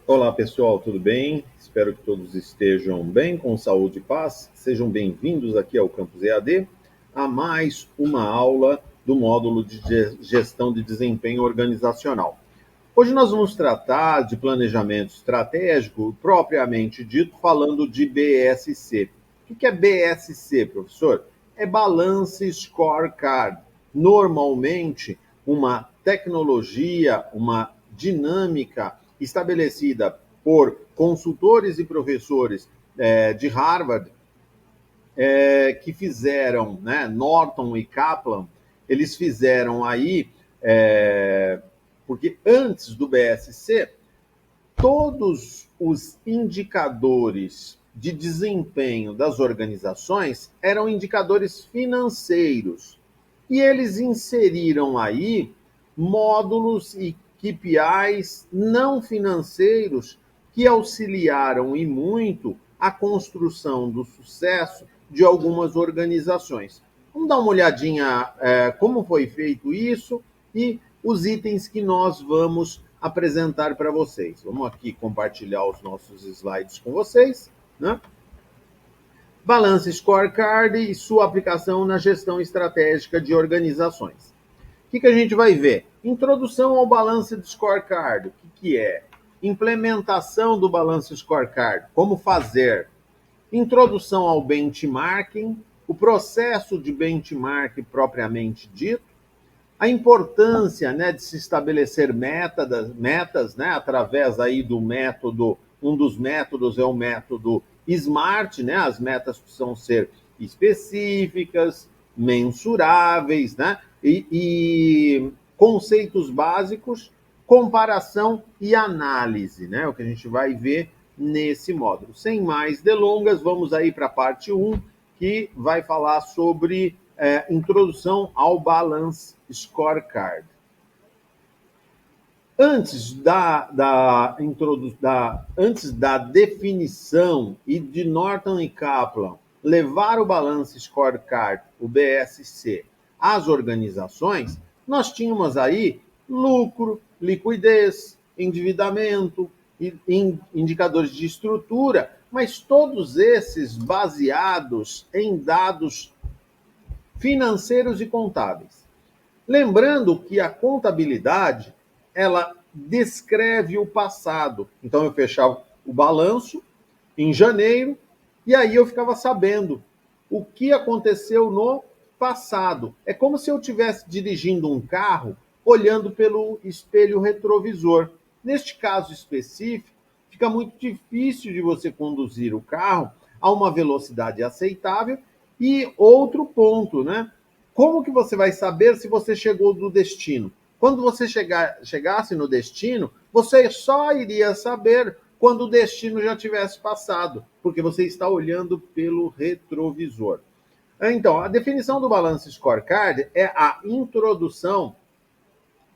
Olá pessoal, tudo bem? Espero que todos estejam bem, com saúde e paz. Sejam bem-vindos aqui ao Campus EAD a mais uma aula do módulo de gestão de desempenho organizacional. Hoje nós vamos tratar de planejamento estratégico propriamente dito, falando de BSC. O que é BSC, professor? É Balance Scorecard. Normalmente, uma tecnologia, uma dinâmica estabelecida por consultores e professores de Harvard que fizeram, né, Norton e Kaplan, eles fizeram aí, porque antes do BSC, todos os indicadores de desempenho das organizações eram indicadores financeiros. E eles inseriram aí módulos e KPIs não financeiros que auxiliaram e muito a construção do sucesso de algumas organizações. Vamos dar uma olhadinha como foi feito isso e os itens que nós vamos apresentar para vocês. Vamos aqui compartilhar os nossos slides com vocês, né? Balance Scorecard e sua aplicação na gestão estratégica de organizações. O que a gente vai ver? Introdução ao Balance Scorecard. O que é? Implementação do Balance Scorecard. Como fazer? Introdução ao benchmarking, o processo de benchmark propriamente dito, a importância, né, de se estabelecer metas, né, através aí do método, um dos métodos é o método SMART, né, as metas precisam ser específicas, mensuráveis, né, e conceitos básicos, comparação e análise, né, o que a gente vai ver nesse módulo. Sem mais delongas, vamos aí para a parte 1, que vai falar sobre introdução ao Balance Scorecard. Antes da definição e de Norton e Kaplan levar o Balance Scorecard, o BSC, às organizações, nós tínhamos aí lucro, liquidez, endividamento, indicadores de estrutura, mas todos esses baseados em dados financeiros e contábeis. Lembrando que a contabilidade, ela descreve o passado. Então eu fechava o balanço em janeiro e aí eu ficava sabendo o que aconteceu no passado. É como se eu estivesse dirigindo um carro olhando pelo espelho retrovisor. Neste caso específico, fica muito difícil de você conduzir o carro a uma velocidade aceitável. E outro ponto, né? Como que você vai saber se você chegou do destino? Quando você chegasse no destino, você só iria saber quando o destino já tivesse passado, porque você está olhando pelo retrovisor. Então, a definição do Balance Scorecard é a introdução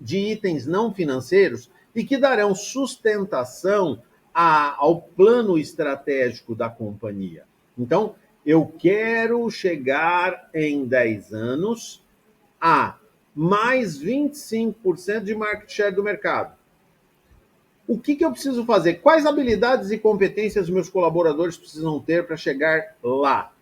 de itens não financeiros e que darão sustentação ao plano estratégico da companhia. Então, eu quero chegar em 10 anos a mais 25% de market share do mercado. O que eu preciso fazer? Quais habilidades e competências meus colaboradores precisam ter para chegar lá?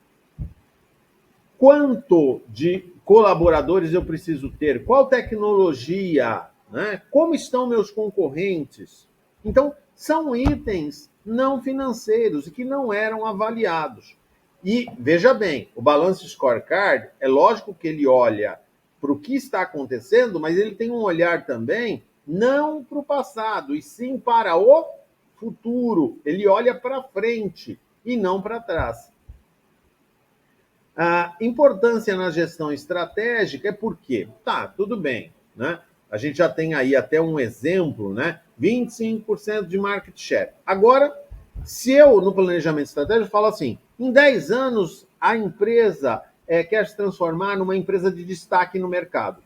Quanto de colaboradores eu preciso ter? Qual tecnologia? Né? Como estão meus concorrentes? Então, são itens não financeiros e que não eram avaliados. E, veja bem, o Balance Scorecard, é lógico que ele olha para o que está acontecendo, mas ele tem um olhar também não para o passado, e sim para o futuro. Ele olha para frente e não para trás. A importância na gestão estratégica é porque, tá, tudo bem, né? A gente já tem aí até um exemplo, né? 25% de market share. Agora, se eu, no planejamento estratégico, falo assim, em 10 anos a empresa quer se transformar numa empresa de destaque no mercado.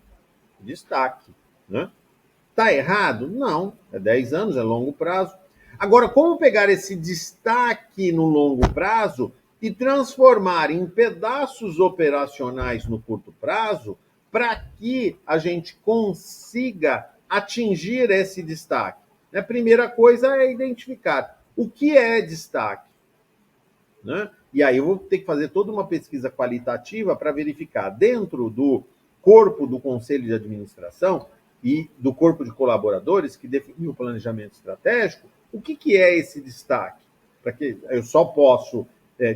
Destaque, né? Tá errado? Não, é 10 anos, é longo prazo. Agora, como pegar esse destaque no longo prazo e transformar em pedaços operacionais no curto prazo para que a gente consiga atingir esse destaque? A primeira coisa é identificar o que é destaque, né? E aí eu vou ter que fazer toda uma pesquisa qualitativa para verificar dentro do corpo do conselho de administração e do corpo de colaboradores que definiu o planejamento estratégico, o que é esse destaque? Para que eu só posso,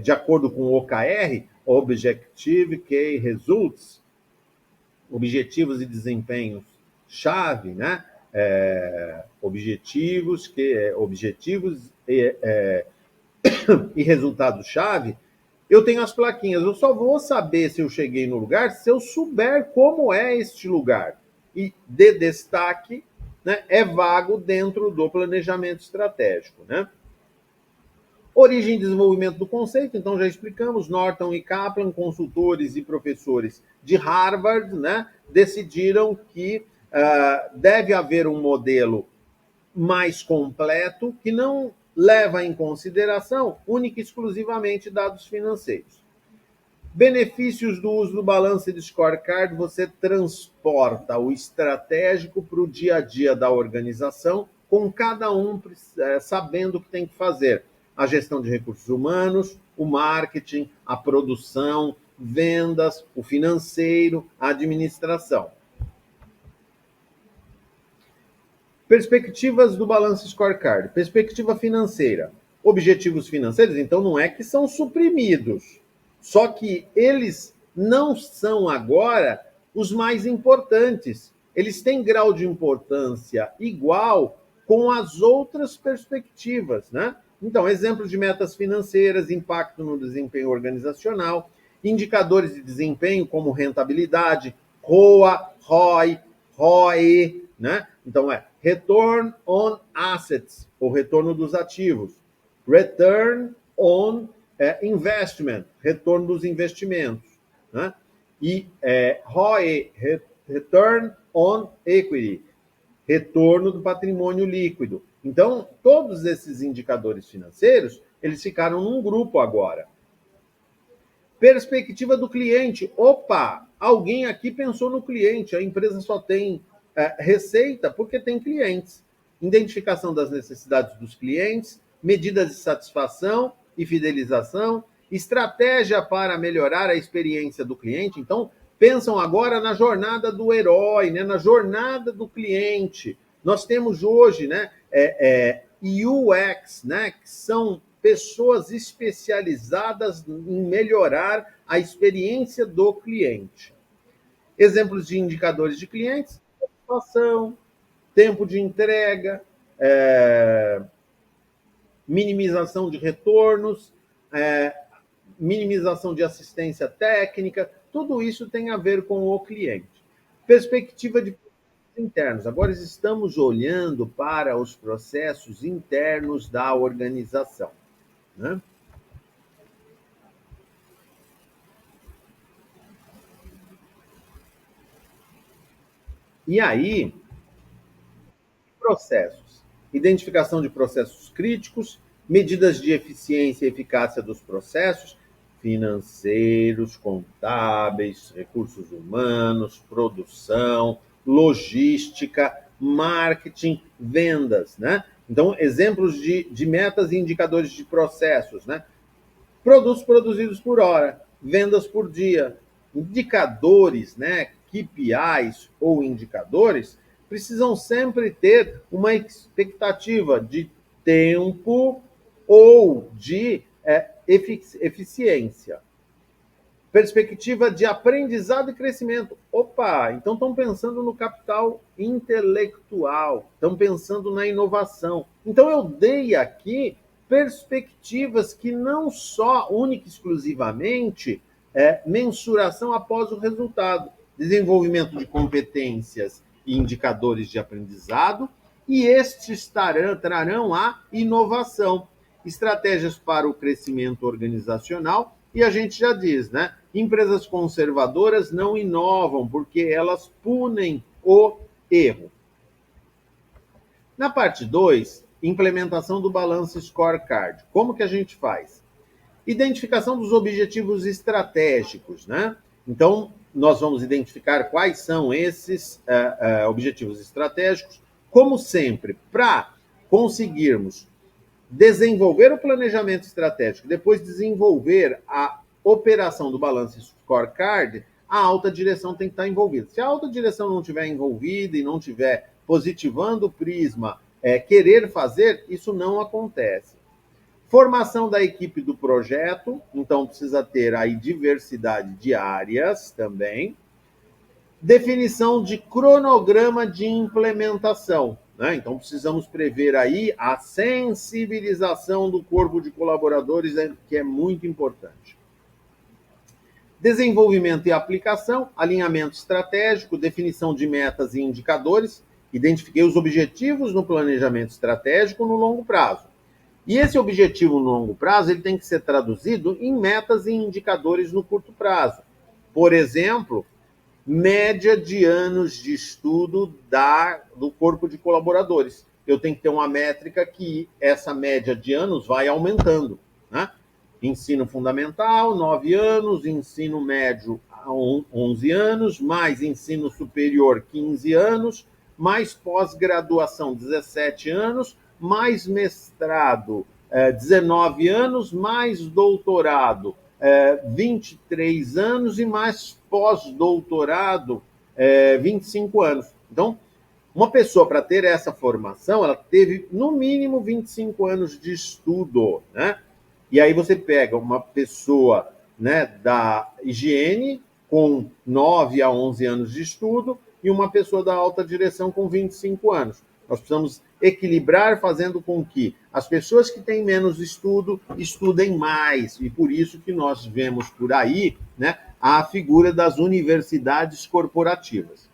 de acordo com o OKR, Objective Key Results, objetivos e desempenhos chave, né? Objetivos e resultado-chave, eu tenho as plaquinhas. Eu só vou saber se eu cheguei no lugar se eu souber como é este lugar. E de destaque, né, é vago dentro do planejamento estratégico, né? Origem e desenvolvimento do conceito, então já explicamos, Norton e Kaplan, consultores e professores de Harvard, né, decidiram que deve haver um modelo mais completo que não leva em consideração única e exclusivamente dados financeiros. Benefícios do uso do Balanced Scorecard: você transporta o estratégico para o dia a dia da organização, com cada um sabendo o que tem que fazer. A gestão de recursos humanos, o marketing, a produção, vendas, o financeiro, a administração. Perspectivas do Balance Scorecard. Perspectiva financeira. Objetivos financeiros, então, não é que são suprimidos. Só que eles não são agora os mais importantes. Eles têm grau de importância igual com as outras perspectivas, né? Então, exemplos de metas financeiras, impacto no desempenho organizacional, indicadores de desempenho como rentabilidade, ROA, ROI, ROE, né? Então, Return on Assets, o retorno dos ativos. Return on Investment, retorno dos investimentos. Né? E ROE, Return on Equity, retorno do patrimônio líquido. Então, todos esses indicadores financeiros, eles ficaram num grupo agora. Perspectiva do cliente. Opa, alguém aqui pensou no cliente. A empresa só tem receita porque tem clientes. Identificação das necessidades dos clientes, medidas de satisfação e fidelização, estratégia para melhorar a experiência do cliente. Então, pensam agora na jornada do herói, né? Na jornada do cliente. Nós temos hoje, né, UX, né, que são pessoas especializadas em melhorar a experiência do cliente. Exemplos de indicadores de clientes: satisfação, tempo de entrega, minimização de retornos, minimização de assistência técnica, tudo isso tem a ver com o cliente. Perspectiva de internos. Agora estamos olhando para os processos internos da organização, né? E aí, processos. Identificação de processos críticos, medidas de eficiência e eficácia dos processos financeiros, contábeis, recursos humanos, produção, logística, marketing, vendas, né? Então, exemplos de metas e indicadores de processos, né? Produtos produzidos por hora, vendas por dia, indicadores, né? KPIs ou indicadores precisam sempre ter uma expectativa de tempo ou de eficiência. Perspectiva de aprendizado e crescimento. Opa, então estão pensando no capital intelectual, estão pensando na inovação. Então eu dei aqui perspectivas que não só, única e exclusivamente, mensuração após o resultado, desenvolvimento de competências e indicadores de aprendizado, e estes trarão a inovação, estratégias para o crescimento organizacional. E a gente já diz, né? Empresas conservadoras não inovam porque elas punem o erro. Na parte 2, implementação do Balance Scorecard. Como que a gente faz? Identificação dos objetivos estratégicos, né? Então, nós vamos identificar quais são esses objetivos estratégicos. Como sempre, para conseguirmos desenvolver o planejamento estratégico, depois desenvolver a operação do Balance Scorecard, a alta direção tem que estar envolvida. Se a alta direção não estiver envolvida e não estiver positivando o prisma, querer fazer, isso não acontece. Formação da equipe do projeto, então precisa ter aí diversidade de áreas também. Definição de cronograma de implementação, né? Então precisamos prever aí a sensibilização do corpo de colaboradores, que é muito importante. Desenvolvimento e aplicação, alinhamento estratégico, definição de metas e indicadores. Identifiquei os objetivos no planejamento estratégico no longo prazo. E esse objetivo no longo prazo ele tem que ser traduzido em metas e indicadores no curto prazo. Por exemplo, média de anos de estudo do corpo de colaboradores. Eu tenho que ter uma métrica que essa média de anos vai aumentando, né? Ensino fundamental, 9 anos, ensino médio, 11 anos, mais ensino superior, 15 anos, mais pós-graduação, 17 anos, mais mestrado, 19 anos, mais doutorado, 23 anos e mais pós-doutorado, 25 anos. Então, uma pessoa, para ter essa formação, ela teve, no mínimo, 25 anos de estudo, né? E aí você pega uma pessoa, né, da higiene com 9 a 11 anos de estudo e uma pessoa da alta direção com 25 anos. Nós precisamos equilibrar, fazendo com que as pessoas que têm menos estudo estudem mais. E por isso que nós vemos por aí, né, a figura das universidades corporativas.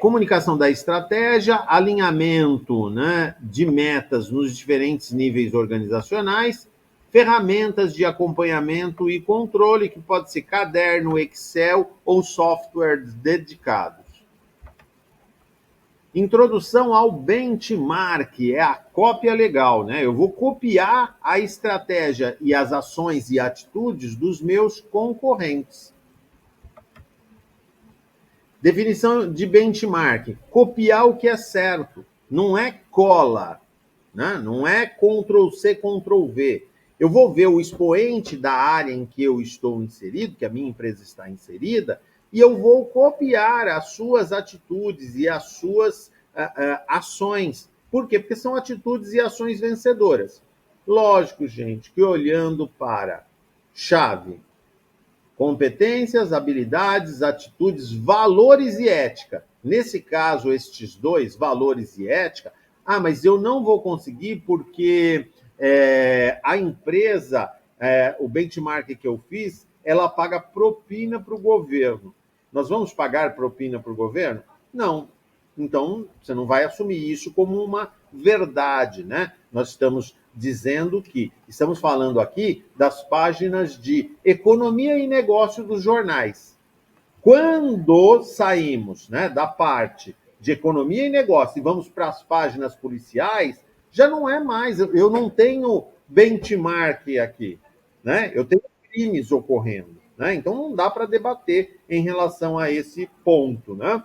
Comunicação da estratégia, alinhamento, né, de metas nos diferentes níveis organizacionais, ferramentas de acompanhamento e controle, que pode ser caderno, Excel ou softwares dedicados. Introdução ao benchmark, é a cópia legal, né? Eu vou copiar a estratégia e as ações e atitudes dos meus concorrentes. Definição de benchmark, copiar o que é certo, não é cola, né? Não é Ctrl+C, Ctrl+V. Eu vou ver o expoente da área em que eu estou inserido, que a minha empresa está inserida, e eu vou copiar as suas atitudes e as suas ações. Por quê? Porque são atitudes e ações vencedoras. Lógico, gente, que olhando para chave, competências, habilidades, atitudes, valores e ética. Nesse caso, estes dois, valores e ética, mas eu não vou conseguir porque a empresa, o benchmark que eu fiz, ela paga propina para o governo. Nós vamos pagar propina para o governo? Não. Então, você não vai assumir isso como uma verdade, né? Nós estamos dizendo que estamos falando aqui das páginas de economia e negócio dos jornais. Quando saímos, né, da parte de economia e negócio e vamos para as páginas policiais, já não é mais, eu não tenho benchmark aqui, né? Eu tenho crimes ocorrendo, né? Então não dá para debater em relação a esse ponto, né?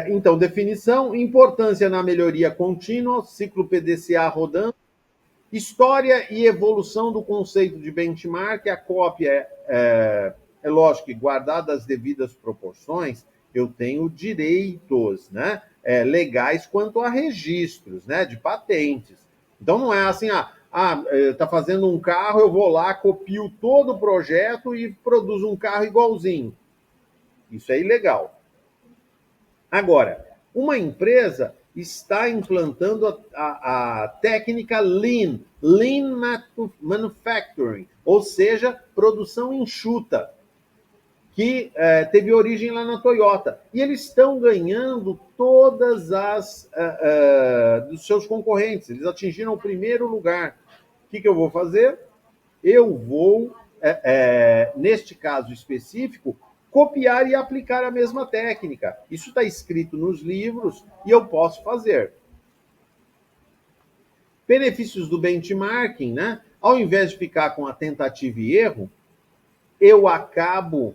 Então, definição, importância na melhoria contínua, ciclo PDCA rodando, história e evolução do conceito de benchmark, a cópia é lógico que, guardadas as devidas proporções, eu tenho direitos, né, legais quanto a registros, né, de patentes. Então, não é assim, está fazendo um carro, eu vou lá, copio todo o projeto e produzo um carro igualzinho. Isso é ilegal. Agora, uma empresa está implantando a técnica Lean Manufacturing, ou seja, produção enxuta, que teve origem lá na Toyota. E eles estão ganhando todas as dos seus concorrentes. Eles atingiram o primeiro lugar. O que eu vou fazer? Eu vou, neste caso específico, copiar e aplicar a mesma técnica. Isso está escrito nos livros e eu posso fazer. Benefícios do benchmarking, né? Ao invés de ficar com a tentativa e erro, eu acabo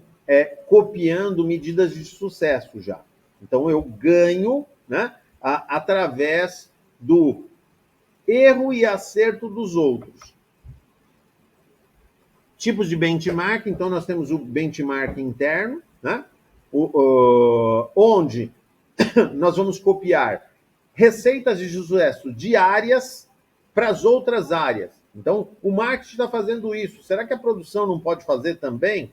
copiando medidas de sucesso já. Então, eu ganho, né, através do erro e acerto dos outros. Tipos de benchmark, então nós temos o benchmark interno, né? Onde nós vamos copiar receitas de sucesso diárias para as outras áreas. Então, o marketing está fazendo isso. Será que a produção não pode fazer também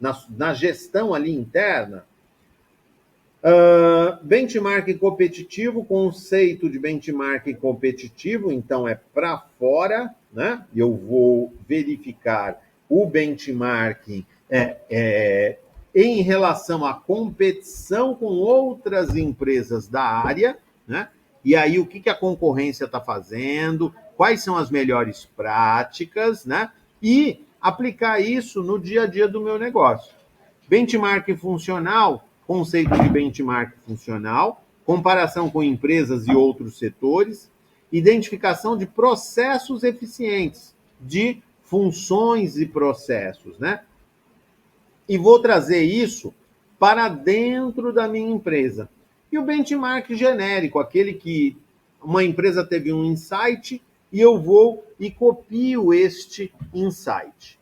na gestão ali interna? Benchmark competitivo, conceito de benchmark competitivo, então é para fora, né? Eu vou verificar o benchmark em relação à competição com outras empresas da área, né? E aí o que a concorrência está fazendo, quais são as melhores práticas, né? E aplicar isso no dia a dia do meu negócio. Benchmark funcional, conceito de benchmark funcional, comparação com empresas e outros setores, identificação de processos eficientes, de funções e processos, né? E vou trazer isso para dentro da minha empresa. E o benchmark genérico, aquele que uma empresa teve um insight e eu vou e copio este insight.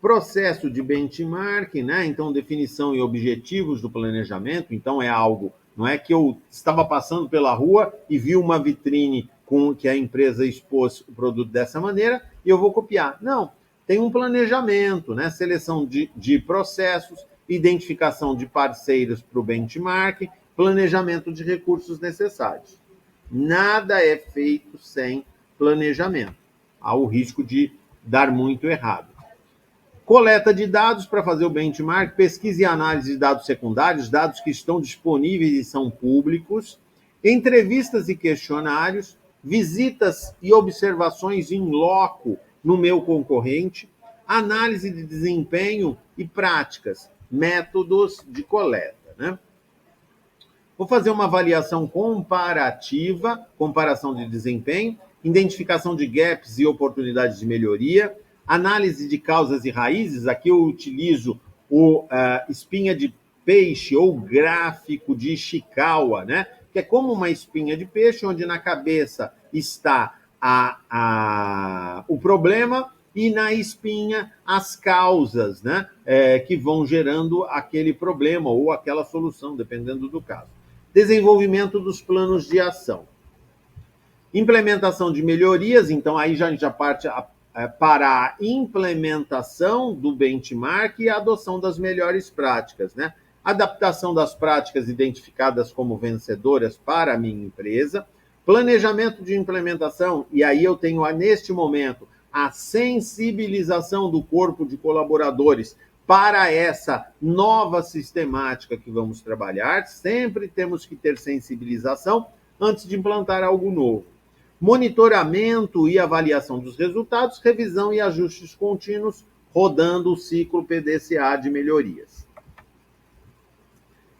Processo de benchmark, né? Então, definição e objetivos do planejamento. Então, é algo, não é que eu estava passando pela rua e vi uma vitrine com que a empresa expôs o produto dessa maneira e eu vou copiar. Não, tem um planejamento, né? Seleção de processos, identificação de parceiros para o benchmark, planejamento de recursos necessários. Nada é feito sem planejamento. Há o risco de dar muito errado. Coleta de dados para fazer o benchmark, pesquisa e análise de dados secundários, dados que estão disponíveis e são públicos, entrevistas e questionários, visitas e observações in loco no meu concorrente, análise de desempenho e práticas, métodos de coleta, né? Vou fazer uma avaliação comparativa, comparação de desempenho, identificação de gaps e oportunidades de melhoria, análise de causas e raízes. Aqui eu utilizo o espinha de peixe ou gráfico de Ishikawa, né? Que é como uma espinha de peixe, onde na cabeça está o problema e na espinha as causas, né? Que vão gerando aquele problema ou aquela solução, dependendo do caso. Desenvolvimento dos planos de ação. Implementação de melhorias, então aí já parte para a implementação do benchmark e a adoção das melhores práticas, né? Adaptação das práticas identificadas como vencedoras para a minha empresa, planejamento de implementação, e aí eu tenho neste momento a sensibilização do corpo de colaboradores para essa nova sistemática que vamos trabalhar. Sempre temos que ter sensibilização antes de implantar algo novo. Monitoramento e avaliação dos resultados, revisão e ajustes contínuos, rodando o ciclo PDCA de melhorias.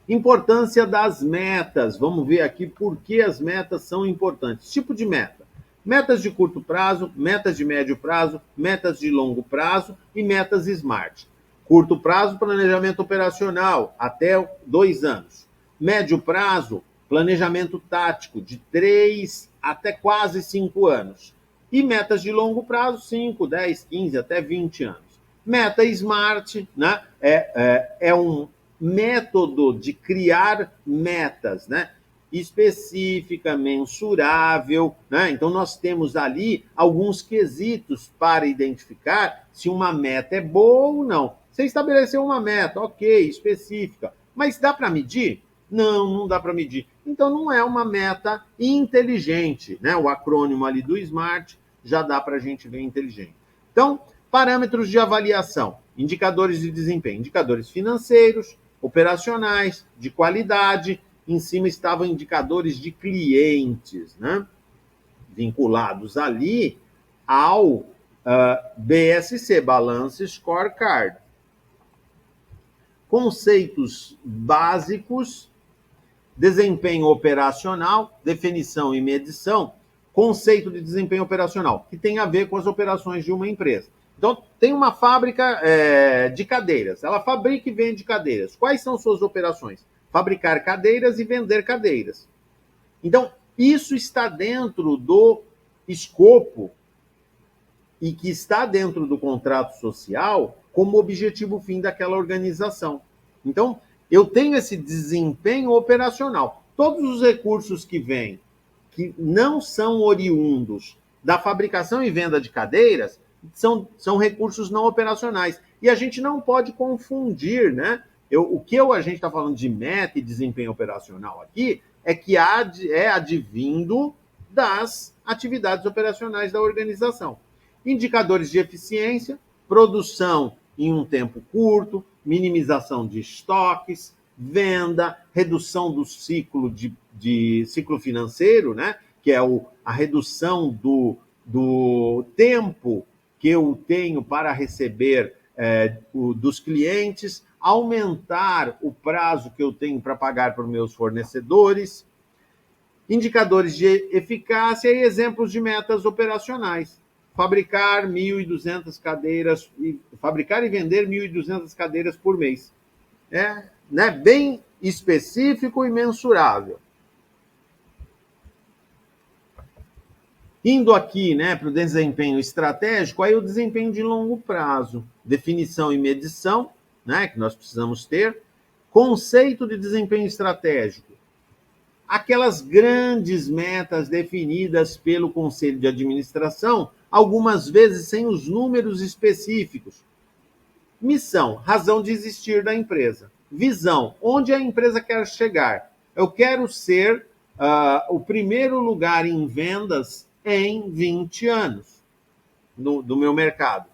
Importância das metas. Vamos ver aqui por que as metas são importantes. Tipo de meta. Metas de curto prazo, metas de médio prazo, metas de longo prazo e metas SMART. Curto prazo, planejamento operacional, até 2 anos. Médio prazo, planejamento tático, de 3 até quase 5 anos. E metas de longo prazo, 5, 10, 15, até 20 anos. Meta SMART, né? É um método de criar metas, né? Específica, mensurável, né? Então nós temos ali alguns quesitos para identificar se uma meta é boa ou não. Você estabeleceu uma meta, ok, específica, mas dá para medir? Não dá para medir. Então não é uma meta inteligente, né? O acrônimo ali do SMART já dá para a gente ver inteligente. Então, parâmetros de avaliação, indicadores de desempenho, indicadores financeiros, operacionais, de qualidade. Em cima estavam indicadores de clientes, né? Vinculados ali ao BSC, Balance Scorecard. Conceitos básicos, desempenho operacional, definição e medição, conceito de desempenho operacional, que tem a ver com as operações de uma empresa. Então, tem uma fábrica de cadeiras, ela fabrica e vende cadeiras. Quais são suas operações? fabricar cadeiras e vender cadeiras. Então, isso está dentro do escopo e que está dentro do contrato social como objetivo fim daquela organização. Então, eu tenho esse desempenho operacional. Todos os recursos que vêm, que não são oriundos da fabricação e venda de cadeiras, são recursos não operacionais. E a gente não pode confundir, né? A gente está falando de meta e desempenho operacional aqui, é que é advindo das atividades operacionais da organização. Indicadores de eficiência, produção em um tempo curto, minimização de estoques, venda, redução do ciclo de ciclo financeiro, né? Que é a redução do tempo que eu tenho para receber dos clientes, aumentar o prazo que eu tenho para pagar para os meus fornecedores, indicadores de eficácia e exemplos de metas operacionais. Fabricar 1.200 cadeiras, fabricar e vender 1.200 cadeiras por mês. É, né, bem específico e mensurável. Indo aqui, né, para o desempenho estratégico, aí o desempenho de longo prazo, definição e medição, né, que nós precisamos ter, conceito de desempenho estratégico, aquelas grandes metas definidas pelo conselho de administração, algumas vezes sem os números específicos. Missão, razão de existir da empresa. Visão, onde a empresa quer chegar. Eu quero ser o primeiro lugar em vendas em 20 anos do meu mercado.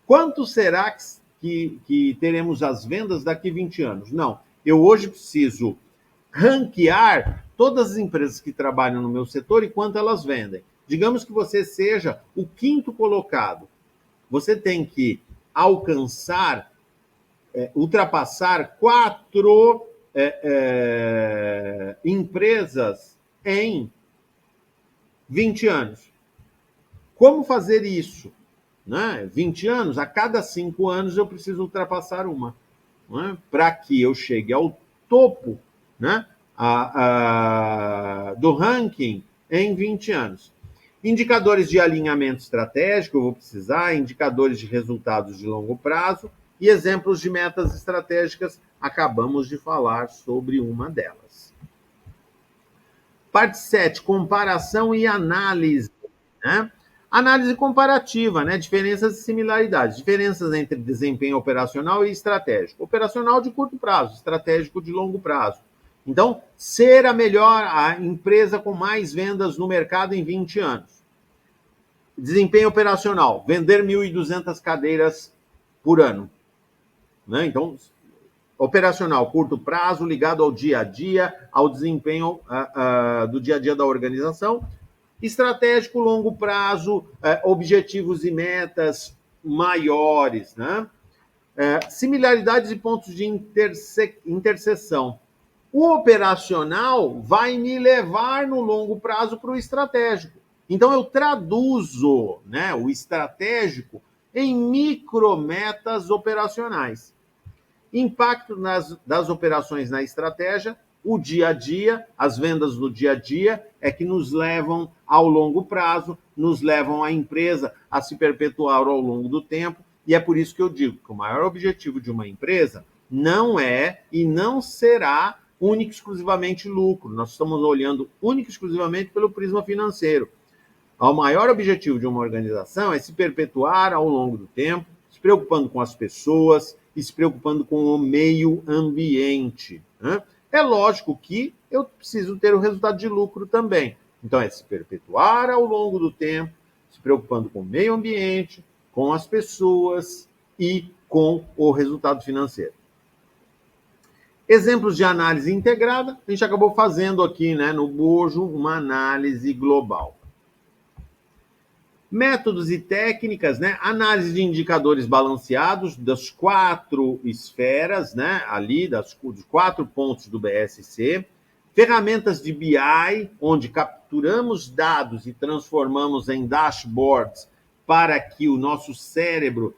Quanto será que teremos as vendas daqui a 20 anos? Não, eu hoje preciso ranquear todas as empresas que trabalham no meu setor e quanto elas vendem. Digamos que você seja o 5º colocado. Você tem que alcançar, ultrapassar 4 empresas em 20 anos. Como fazer isso? Né? 20 anos, a cada 5 anos eu preciso ultrapassar uma. Né? Para que eu chegue ao topo, né, do ranking em 20 anos. Indicadores de alinhamento estratégico, eu vou precisar, indicadores de resultados de longo prazo e exemplos de metas estratégicas, acabamos de falar sobre uma delas. Parte 7, comparação e análise. Né? Análise comparativa, né? Diferenças e similaridades. Diferenças entre desempenho operacional e estratégico. Operacional de curto prazo, estratégico de longo prazo. Então, ser a empresa com mais vendas no mercado em 20 anos. Desempenho operacional, vender 1.200 cadeiras por ano. Né? Então, operacional, curto prazo, ligado ao dia a dia, ao desempenho do dia a dia da organização. Estratégico, longo prazo, objetivos e metas maiores. Né? Similaridades e pontos de interseção. O operacional vai me levar no longo prazo para o estratégico. Então, eu traduzo, né, o estratégico em micrometas operacionais. Impacto das operações na estratégia, o dia a dia, as vendas do dia a dia é que nos levam ao longo prazo, nos levam a empresa a se perpetuar ao longo do tempo, e é por isso que eu digo que o maior objetivo de uma empresa não é e não será único e exclusivamente lucro. Nós estamos olhando único e exclusivamente pelo prisma financeiro. O maior objetivo de uma organização é se perpetuar ao longo do tempo, se preocupando com as pessoas e se preocupando com o meio ambiente. Né? É lógico que eu preciso ter o resultado de lucro também. Então, é se perpetuar ao longo do tempo, se preocupando com o meio ambiente, com as pessoas e com o resultado financeiro. Exemplos de análise integrada, a gente acabou fazendo aqui, né, no bojo, uma análise global. Métodos e técnicas, né? Análise de indicadores balanceados das 4 esferas, né? Ali, dos 4 pontos do BSC. Ferramentas de BI, onde capturamos dados e transformamos em dashboards para que o nosso cérebro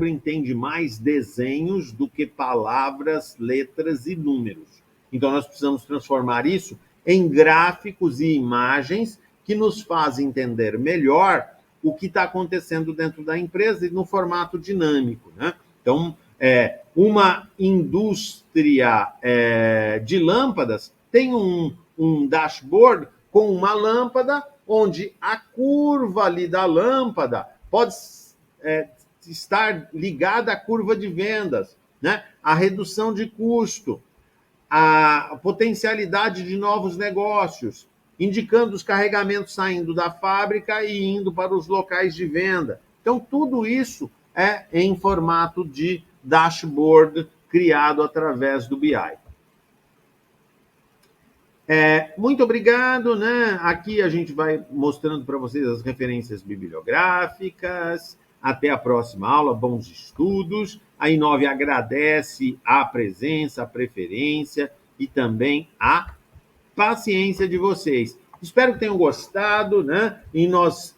entende mais desenhos do que palavras, letras e números. Então, nós precisamos transformar isso em gráficos e imagens que nos fazem entender melhor o que está acontecendo dentro da empresa e no formato dinâmico, né? Então, uma indústria de lâmpadas tem um dashboard com uma lâmpada onde a curva ali da lâmpada pode estar ligada à curva de vendas, né? A redução de custo, a potencialidade de novos negócios, indicando os carregamentos saindo da fábrica e indo para os locais de venda. Então, tudo isso é em formato de dashboard criado através do BI. Muito obrigado, né? Aqui a gente vai mostrando para vocês as referências bibliográficas. Até a próxima aula, bons estudos. A Inove agradece a presença, a preferência e também a paciência de vocês. Espero que tenham gostado, né? E nós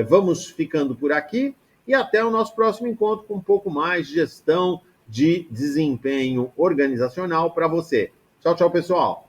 vamos ficando por aqui e até o nosso próximo encontro com um pouco mais de gestão de desempenho organizacional para você. Tchau, tchau, pessoal.